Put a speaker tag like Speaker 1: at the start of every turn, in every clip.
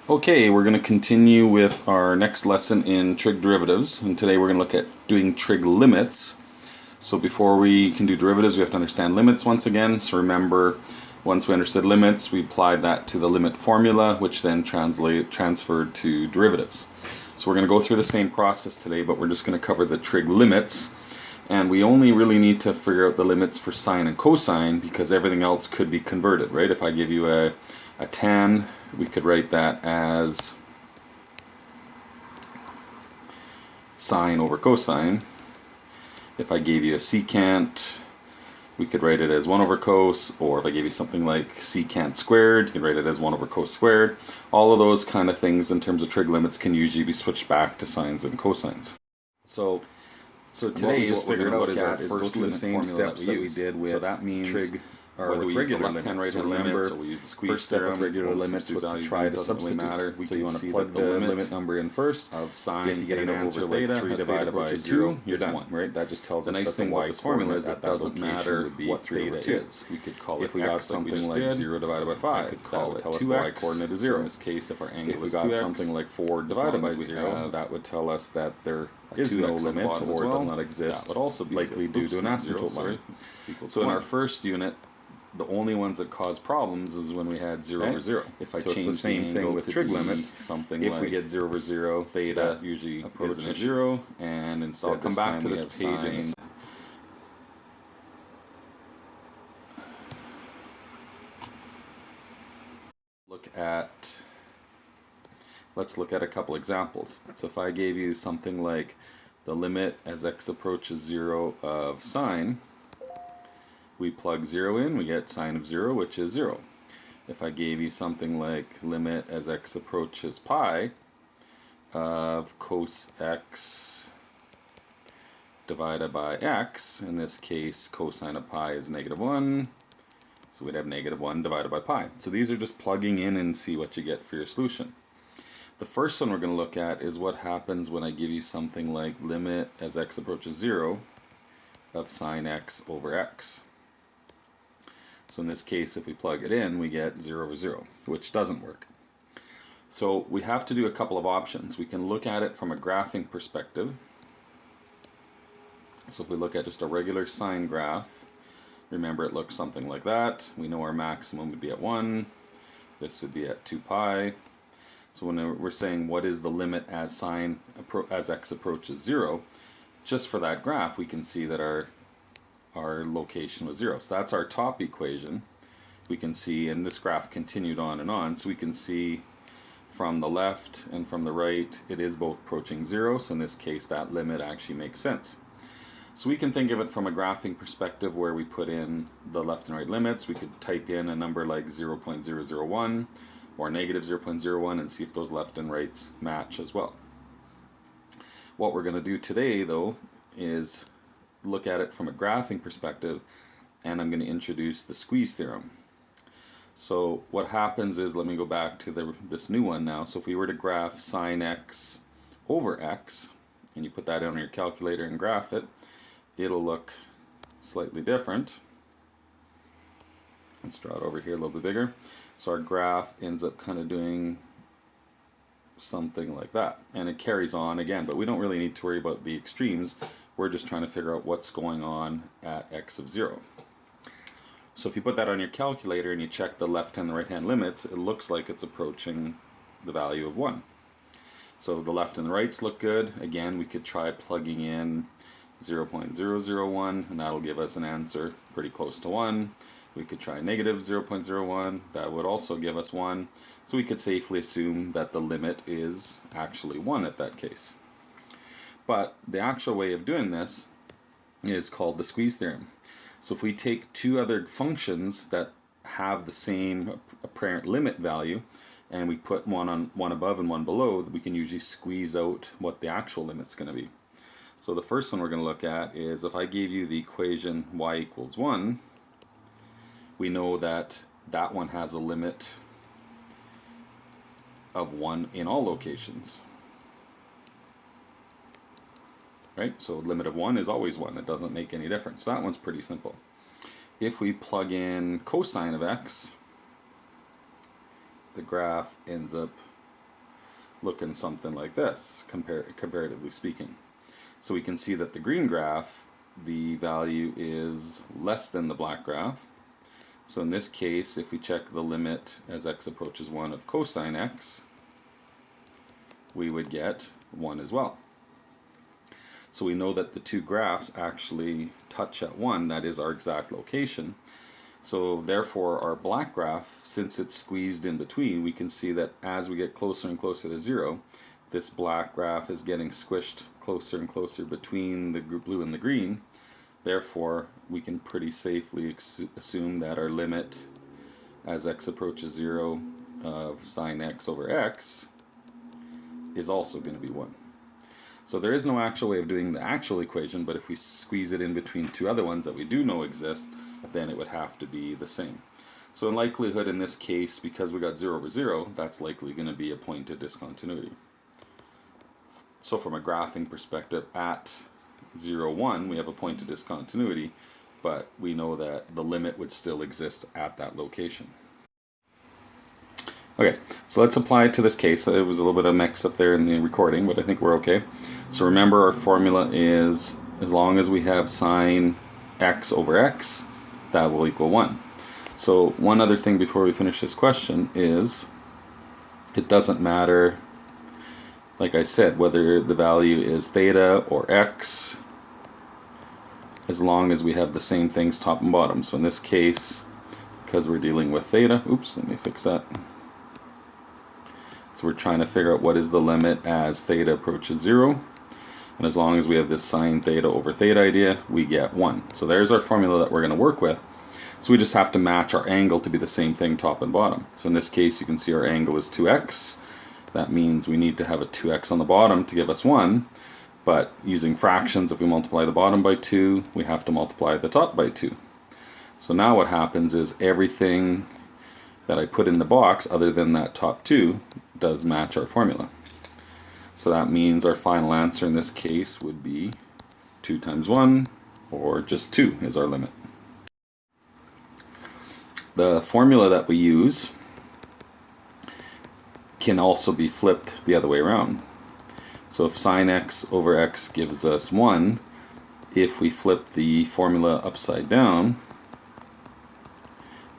Speaker 1: Okay, we're going to continue with our next lesson in trig derivatives, and today we're going to look at doing trig limits. So before we can do derivatives, we have to understand limits once again. So remember, once we understood limits, we applied that to the limit formula, which then transferred to derivatives. So we're going to go through the same process today, but we're just going to cover the trig limits. And we only really need to figure out the limits for sine and cosine, because everything else could be converted, right? If I give you a tan, we could write that as sine over cosine. If I gave you a secant, we could write it as 1 over cos, or if I gave you something like secant squared, you can write it as 1 over cos squared. All of those kind of things in terms of trig limits can usually be switched back to sines and cosines. So today what we're going to look at is go through the same steps that we did with trig, or with regular limits. Right-hand limits, so we use the squeeze first step with regular limits was to try to substitute. So you want to plug the limit number in first of sine. If you get an answer like 3 divided by 2, you're done. Right? That just tells us the nice thing about this formula is that doesn't matter what theta is. We could call it if we got something like 0 divided by 5, we could call it 2x. The y coordinate is 0. In this case, if our angle is 2x, if we got something like 4 divided by 0, that would tell us that there is no limit, or it does not exist. That would also be likely due to an asymptote line. So in our first unit, the only ones that cause problems is when we had 0 over 0. If I change the same thing with trig limits, something if we get 0 over 0, theta usually approaches 0, and instead I'll come back to this page and let's look at a couple examples. So if I gave you something like the limit as x approaches 0 of sine, we plug 0 in, we get sine of 0, which is 0. If I gave you something like limit as x approaches pi of cos x divided by x, in this case cosine of pi is -1, so we'd have -1 divided by pi. So these are just plugging in and see what you get for your solution. The first one we're going to look at is what happens when I give you something like limit as x approaches 0 of sine x over x. So in this case, if we plug it in, we get 0 over 0, which doesn't work. So we have to do a couple of options. We can look at it from a graphing perspective. So if we look at just a regular sine graph, remember it looks something like that. We know our maximum would be at 1. This would be at 2 pi. So when we're saying what is the limit as as x approaches 0, just for that graph we can see that our location was 0. So that's our top equation. We can see, and this graph continued on and on, so we can see from the left and from the right it is both approaching 0, so in this case that limit actually makes sense. So we can think of it from a graphing perspective where we put in the left and right limits. We could type in a number like 0.001 or -0.01 and see if those left and rights match as well. What we're going to do today though is look at it from a graphing perspective, and I'm going to introduce the squeeze theorem. So what happens is, let me go back to this new one now. So if we were to graph sine x over x, and you put that on your calculator and graph it, it'll look slightly different. Let's draw it over here a little bit bigger. So our graph ends up kind of doing something like that, and it carries on again, but we don't really need to worry about the extremes. We're just trying to figure out what's going on at x of 0. So if you put that on your calculator and you check the left hand and right hand limits, it looks like it's approaching the value of 1. So the left and the rights look good. Again, we could try plugging in 0.001, and that'll give us an answer pretty close to 1. We could try -0.01, that would also give us 1. So we could safely assume that the limit is actually 1 at that case. But the actual way of doing this is called the squeeze theorem. So if we take two other functions that have the same apparent limit value, and we put one above and one below, we can usually squeeze out what the actual limit's going to be. So the first one we're going to look at is if I gave you the equation y equals 1, we know that that one has a limit of 1 in all locations. Right? So limit of 1 is always 1. It doesn't make any difference. So that one's pretty simple. If we plug in cosine of x, the graph ends up looking something like this, comparatively speaking. So we can see that the green graph, the value is less than the black graph. So in this case, if we check the limit as x approaches 1 of cosine x, we would get 1 as well. So we know that the two graphs actually touch at 1, that is our exact location. So therefore our black graph, since it's squeezed in between, we can see that as we get closer and closer to 0, this black graph is getting squished closer and closer between the blue and the green. Therefore, we can pretty safely assume that our limit as x approaches 0 of sine x over x is also going to be 1. So there is no actual way of doing the actual equation, but if we squeeze it in between two other ones that we do know exist, then it would have to be the same. So in likelihood in this case, because we got 0 over 0, that's likely going to be a point of discontinuity. So from a graphing perspective, at 0, 1, we have a point of discontinuity, but we know that the limit would still exist at that location. Okay, so let's apply it to this case. It was a little bit of a mix up there in the recording, but I think we're okay. So remember, our formula is as long as we have sine x over x, that will equal 1. So one other thing before we finish this question is it doesn't matter, like I said, whether the value is theta or x, as long as we have the same things top and bottom. So in this case, because we're dealing with theta, oops, let me fix that. So we're trying to figure out what is the limit as theta approaches 0. And as long as we have this sine theta over theta idea, we get 1. So there's our formula that we're going to work with. So we just have to match our angle to be the same thing top and bottom. So in this case, you can see our angle is 2x. That means we need to have a 2x on the bottom to give us 1. But using fractions, if we multiply the bottom by 2, we have to multiply the top by 2. So now what happens is everything that I put in the box, other than that top 2, does match our formula. So that means our final answer in this case would be 2 times 1, or just 2 is our limit. The formula that we use can also be flipped the other way around. So if sine x over x gives us 1, if we flip the formula upside down,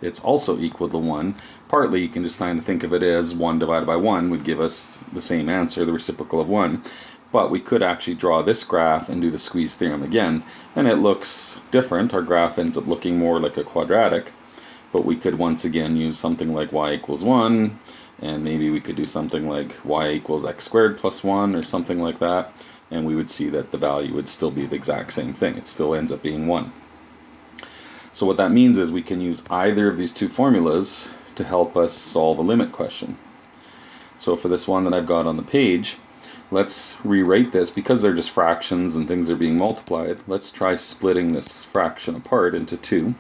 Speaker 1: it's also equal to 1. Partly you can just kind of think of it as 1 divided by 1 would give us the same answer, the reciprocal of 1. But we could actually draw this graph and do the squeeze theorem again, and it looks different. Our graph ends up looking more like a quadratic, but we could once again use something like y equals 1, and maybe we could do something like y equals x squared plus 1 or something like that, and we would see that the value would still be the exact same thing. It still ends up being 1. So what that means is we can use either of these two formulas to help us solve a limit question. So for this one that I've got on the page, let's rewrite this. Because they're just fractions and things are being multiplied, let's try splitting this fraction apart into 2.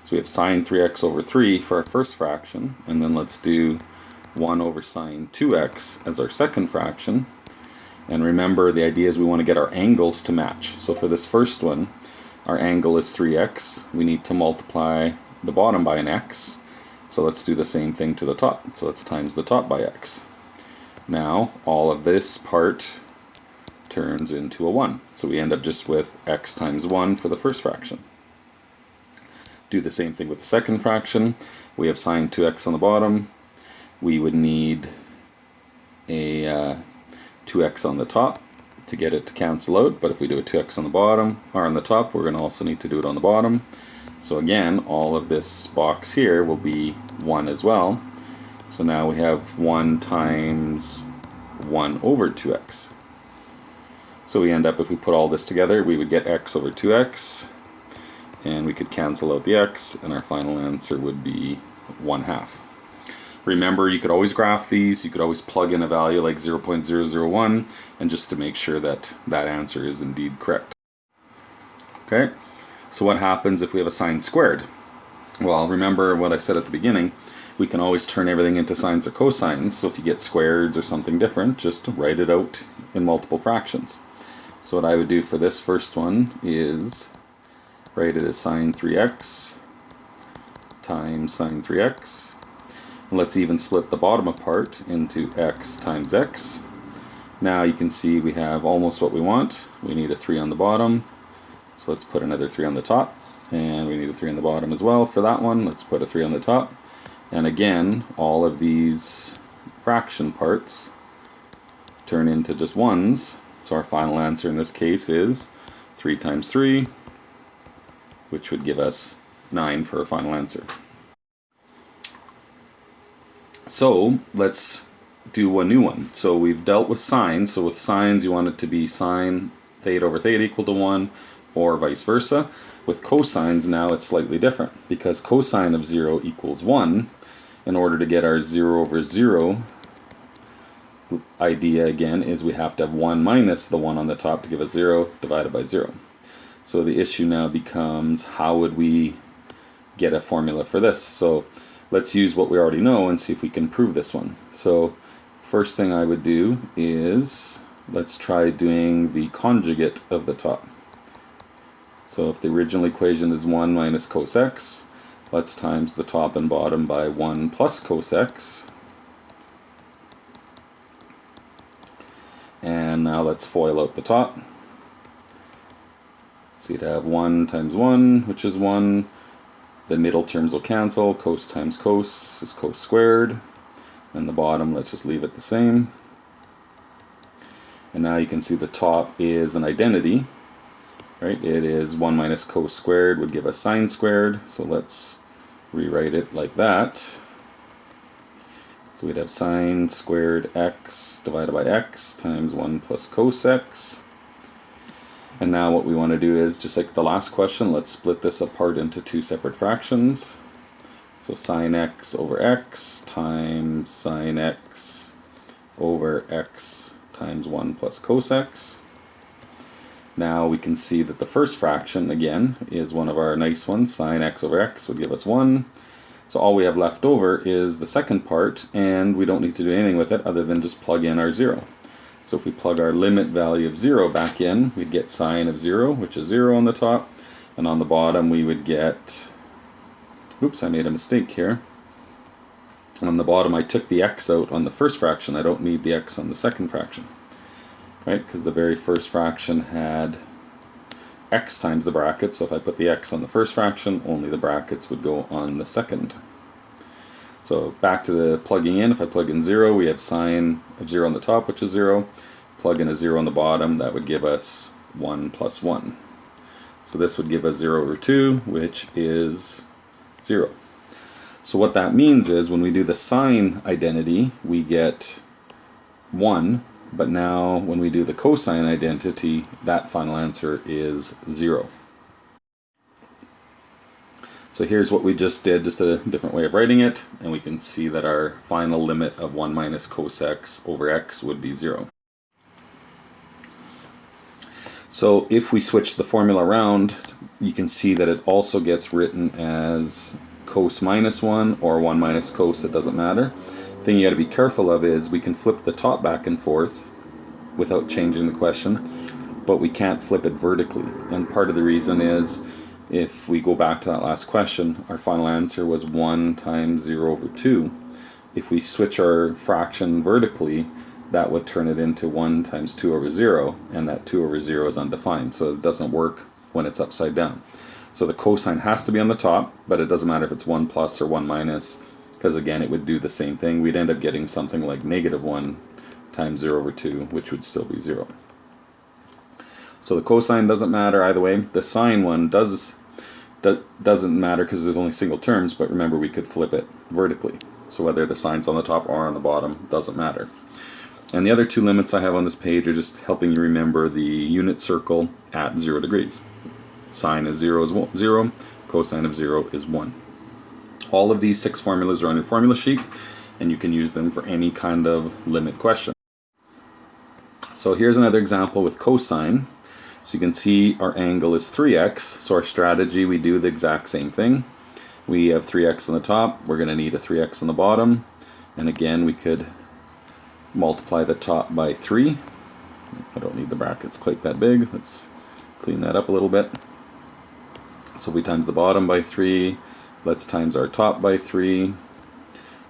Speaker 1: So we have sine 3x over 3 for our first fraction, and then let's do 1 over sine 2x as our second fraction. And remember, the idea is we want to get our angles to match. So for this first one, our angle is 3x. We need to multiply the bottom by an x. So let's do the same thing to the top. So let's times the top by x. Now, all of this part turns into a 1. So we end up just with x times 1 for the first fraction. Do the same thing with the second fraction. We have sine 2x on the bottom. We would need a 2x on the top to get it to cancel out. But if we do a 2x on the bottom, or on the top, we're going to also need to do it on the bottom. So again, all of this box here will be 1 as well. So now we have 1 times 1 over 2x. So we end up, if we put all this together, we would get x over 2x, and we could cancel out the x, and our final answer would be 1/2. Remember, you could always graph these. You could always plug in a value like 0.001, and just to make sure that that answer is indeed correct. Okay, so what happens if we have a sine squared? Well, remember what I said at the beginning. We can always turn everything into sines or cosines. So if you get squareds or something different, just write it out in multiple fractions. So what I would do for this first one is write it as sine 3x times sine 3x. Let's even split the bottom apart into x times x. Now you can see we have almost what we want. We need a 3 on the bottom, so let's put another 3 on the top. And we need a 3 on the bottom as well for that one. Let's put a 3 on the top. And again, all of these fraction parts turn into just ones. So our final answer in this case is 3 times 3, which would give us 9 for our final answer. So let's do a new one. So we've dealt with sines. So with sines, you want it to be sine theta over theta equal to 1, or vice versa. With cosines, now it's slightly different, because cosine of 0 equals 1. In order to get our 0 over 0 idea again, is we have to have 1 minus the 1 on the top to give us 0 divided by 0. So the issue now becomes, how would we get a formula for this? So let's use what we already know and see if we can prove this one. So first thing I would do is, let's try doing the conjugate of the top. So if the original equation is 1 minus cos x, let's times the top and bottom by 1 plus cos x. And now let's FOIL out the top. So you'd have 1 times 1, which is 1. The middle terms will cancel. Cos times cos is cos squared. And the bottom, let's just leave it the same. And now you can see the top is an identity. Right? It is 1 minus cos squared would give us sine squared. So let's rewrite it like that. So we'd have sine squared x divided by x times 1 plus cos x. And now what we want to do is, just like the last question, let's split this apart into 2 separate fractions. So sine x over x times sine x over x times 1 plus cos x. Now we can see that the first fraction, again, is one of our nice ones. Sine x over x would give us 1. So all we have left over is the second part, and we don't need to do anything with it other than just plug in our 0. So if we plug our limit value of 0 back in, we'd get sine of 0, which is 0 on the top. And on the bottom we would get, oops, I made a mistake here. On the bottom I took the x out on the first fraction. I don't need the x on the second fraction. Right, because the very first fraction had x times the bracket, so if I put the x on the first fraction, only the brackets would go on the second. So back to the plugging in. If I plug in 0, we have sine of 0 on the top, which is 0. Plug in a 0 on the bottom, that would give us 1 plus 1. So this would give us 0 over 2, which is 0. So what that means is, when we do the sine identity, we get 1. But now, when we do the cosine identity, that final answer is 0. So here's what we just did, just a different way of writing it, and we can see that our final limit of 1 minus cos x over x would be 0. So if we switch the formula around, you can see that it also gets written as cos minus 1 or 1 minus cos, it doesn't matter. The thing you got to be careful of is we can flip the top back and forth without changing the question, but we can't flip it vertically. And part of the reason is, if we go back to that last question, our final answer was 1 times 0 over 2. If we switch our fraction vertically, that would turn it into 1 times 2 over 0, and that 2 over 0 is undefined, so it doesn't work when it's upside down. So the cosine has to be on the top, but it doesn't matter if it's 1 plus or 1 minus, because again it would do the same thing. We'd end up getting something like negative 1 times 0 over 2, which would still be 0. So the cosine doesn't matter either way. The sine one doesn't matter because there's only single terms, but remember we could flip it vertically. So whether the sine's on the top or on the bottom doesn't matter. And the other 2 limits I have on this page are just helping you remember the unit circle at 0 degrees. Sine of 0 is 0, cosine of 0 is 1. All of these 6 formulas are on your formula sheet, and you can use them for any kind of limit question. So here's another example with cosine. So you can see our angle is 3x, so our strategy, we do the exact same thing. We have 3x on the top, we're going to need a 3x on the bottom, and again we could multiply the top by 3. I don't need the brackets quite that big, let's clean that up a little bit. So we times the bottom by 3, let's times our top by 3.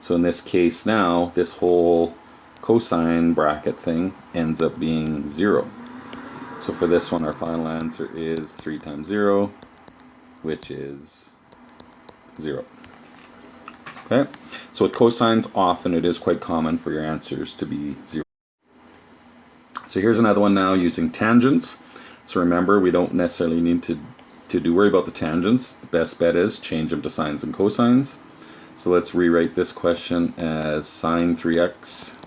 Speaker 1: So in this case now, this whole cosine bracket thing ends up being 0. So for this one, our final answer is 3 times 0, which is 0. Okay, so with cosines, often it is quite common for your answers to be 0. So here's another one now using tangents. So remember, we don't necessarily need to worry about the tangents. The best bet is change them to sines and cosines. So let's rewrite this question as sine 3x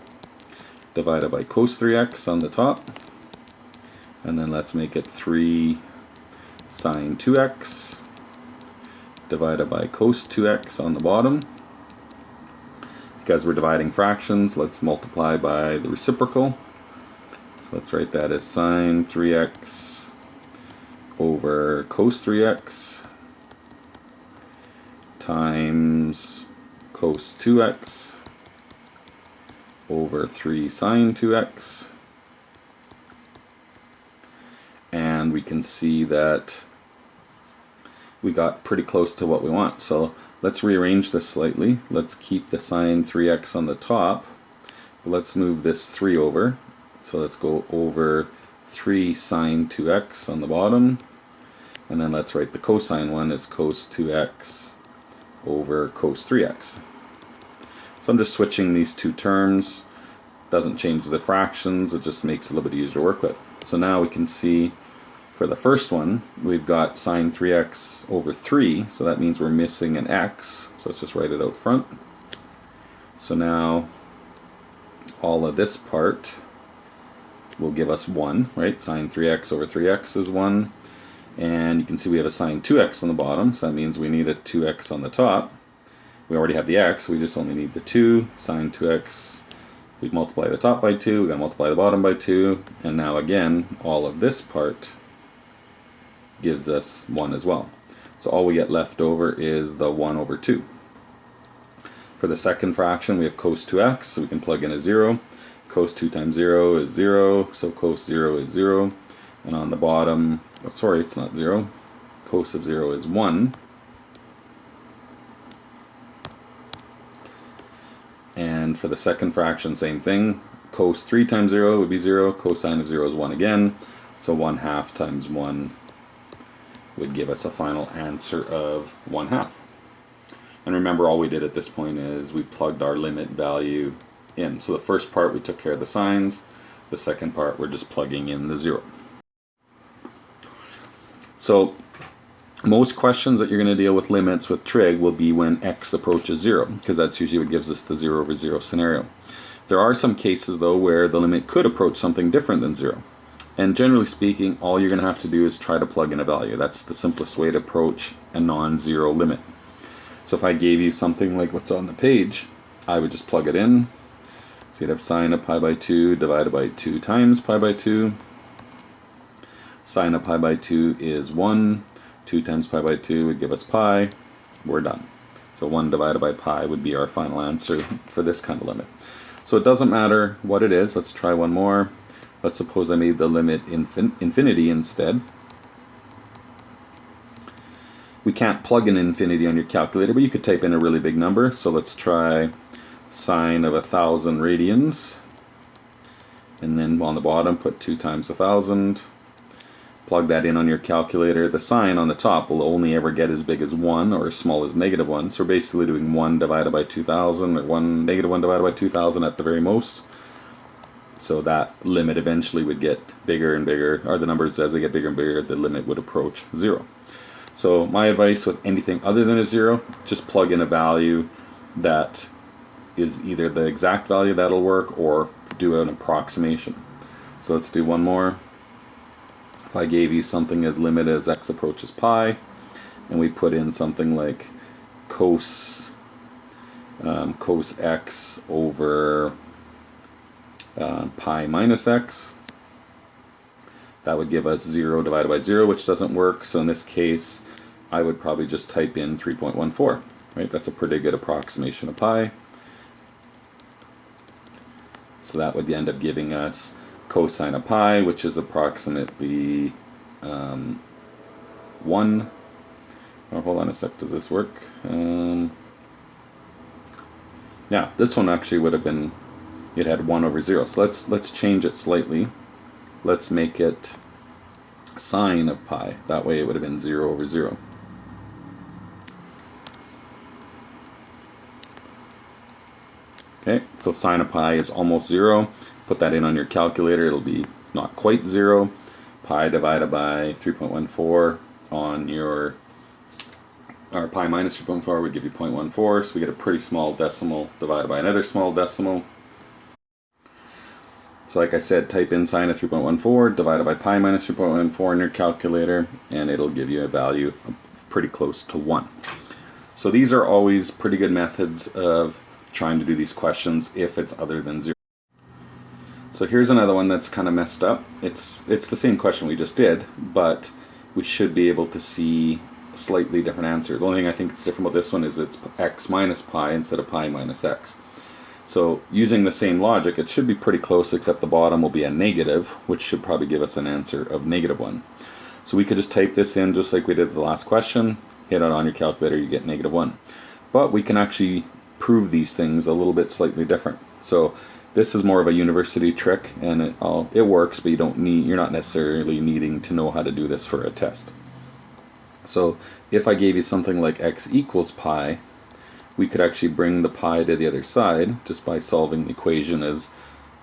Speaker 1: divided by cos 3x on the top. And then let's make it 3 sine 2x divided by cos 2x on the bottom. Because we're dividing fractions, let's multiply by the reciprocal. So let's write that as sine 3x over cos 3x times cos 2x over 3 sine 2x. And we can see that we got pretty close to what we want. So let's rearrange this slightly. Let's keep the sine 3x on the top. Let's move this 3 over. So let's go over 3 sine 2x on the bottom. And then let's write the cosine one as cos 2x over cos 3x. So I'm just switching these two terms. Doesn't change the fractions, it just makes it a little bit easier to work with. So now we can see for the first one, we've got sine 3x over 3, so that means we're missing an x. So let's just write it out front. So now all of this part will give us 1, right? Sine 3x over 3x is 1. And you can see we have a sine 2x on the bottom, so that means we need a 2x on the top. We already have the x, we just only need the 2. Sine 2x, if we multiply the top by 2, we're going to multiply the bottom by 2. And now again, all of this part gives us 1 as well. So all we get left over is the 1 over 2. For the second fraction, we have cos 2x, so we can plug in a 0. Cos 2 times 0 is 0, so cos 0 is 0. And on the bottom, oh, sorry, it's not 0. Cos of 0 is 1. And for the second fraction, same thing. Cos 3 times 0 would be 0. Cosine of 0 is 1 again. So 1/2 times 1 would give us a final answer of 1/2. And remember, all we did at this point is we plugged our limit value in. So the first part we took care of the signs. The second part we're just plugging in the 0. So most questions that you're going to deal with limits with trig will be when x approaches 0, because that's usually what gives us the 0 over 0 scenario. There are some cases though where the limit could approach something different than 0. And generally speaking, all you're going to have to do is try to plug in a value. That's the simplest way to approach a non-zero limit. So if I gave you something like what's on the page, I would just plug it in. So you'd have sine of pi by 2 divided by 2 times pi by 2. Sine of pi by 2 is 1. 2 times pi by 2 would give us pi. We're done. So 1 divided by pi would be our final answer for this kind of limit. So it doesn't matter what it is. Let's try one more. Let's suppose I made the limit infinity instead. We can't plug in infinity on your calculator, but you could type in a really big number. So let's try sine of 1,000 radians. And then on the bottom, put 2 times 1,000. Plug that in on your calculator. The sign on the top will only ever get as big as 1 or as small as -1. So we're basically doing 1 divided by 2,000 or -1 divided by 2,000 at the very most. So that limit eventually would get bigger and bigger, or the numbers as they get bigger and bigger, the limit would approach 0. So my advice with anything other than a 0, just plug in a value that is either the exact value that'll work or do an approximation. So let's do one more. If I gave you something as limit as x approaches pi, and we put in something like cos x over pi minus x, that would give us 0 divided by 0, which doesn't work. So in this case, I would probably just type in 3.14. Right? That's a pretty good approximation of pi. So that would end up giving us cosine of pi, which is approximately 1. Oh, hold on a sec, does this work? Yeah, this one actually would have been, it had 1 over 0. So let's change it slightly. Let's make it sine of pi. That way it would have been 0 over 0. Okay, so sine of pi is almost 0. Put that in on your calculator. It'll be not quite 0. Pi divided by 3.14 on your, or pi minus 3.4 would give you 0.14. So we get a pretty small decimal divided by another small decimal. So like I said, type in sine of 3.14 divided by pi minus 3.14 in your calculator, and it'll give you a value pretty close to 1. So these are always pretty good methods of trying to do these questions if it's other than 0. So here's another one that's kind of messed up. It's the same question we just did, but we should be able to see a slightly different answer. The only thing I think is different about this one is it's x minus pi instead of pi minus x. So using the same logic, it should be pretty close, except the bottom will be a negative, which should probably give us an answer of -1. So we could just type this in just like we did the last question, hit it on your calculator, you get -1. But we can actually prove these things a little bit slightly different. So this is more of a university trick, and it works, but you're not necessarily needing to know how to do this for a test. So if I gave you something like x equals pi, we could actually bring the pi to the other side just by solving the equation as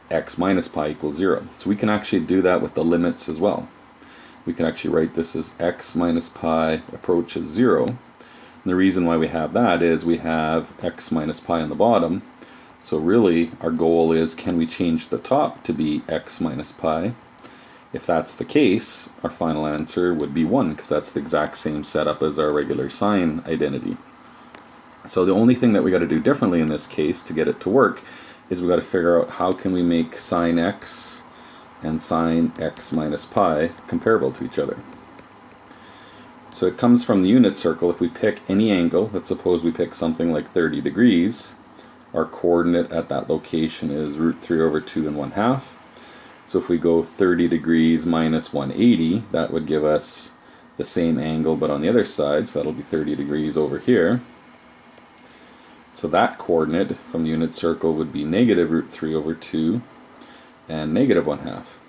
Speaker 1: x minus pi equals 0. So we can actually do that with the limits as well. We can actually write this as x minus pi approaches 0. And the reason why we have that is we have x minus pi on the bottom. So really our goal is, can we change the top to be x minus pi? If that's the case, our final answer would be 1, because that's the exact same setup as our regular sine identity. So the only thing that we got to do differently in this case to get it to work is we got to figure out how can we make sine x and sine x minus pi comparable to each other. So it comes from the unit circle. If we pick any angle, let's suppose we pick something like 30 degrees, our coordinate at that location is √3 over 2 and 1/2. So if we go 30 degrees minus 180, that would give us the same angle but on the other side, so that'll be 30 degrees over here. So that coordinate from the unit circle would be -√3 over 2 and -1/2.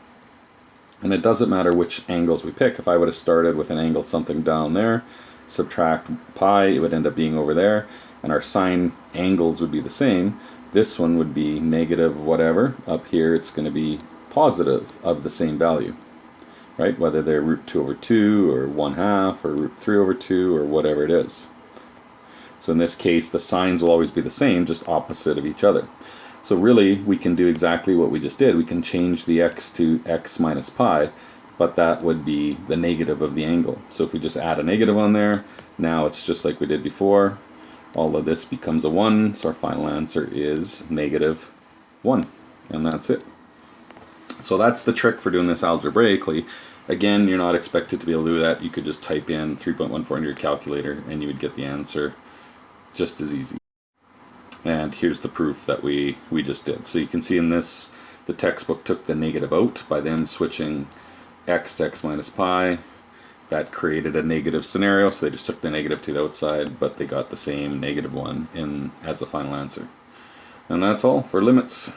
Speaker 1: And it doesn't matter which angles we pick. If I would have started with an angle something down there, subtract pi, it would end up being over there, and our sine angles would be the same. This one would be negative whatever. Up here it's going to be positive of the same value, right? Whether they're √2 over 2 or 1/2 or √3 over 2 or whatever it is. So in this case, the signs will always be the same, just opposite of each other. So really, we can do exactly what we just did. We can change the x to x minus pi, but that would be the negative of the angle. So if we just add a negative on there, now it's just like we did before. All of this becomes a 1, so our final answer is -1. And that's it. So that's the trick for doing this algebraically. Again, you're not expected to be able to do that. You could just type in 3.14 into your calculator and you would get the answer just as easy. And here's the proof that we just did. So you can see in this, the textbook took the negative out by then switching x to x minus pi. That created a negative scenario, so they just took the negative to the outside, but they got the same -1 in as a final answer. And that's all for limits.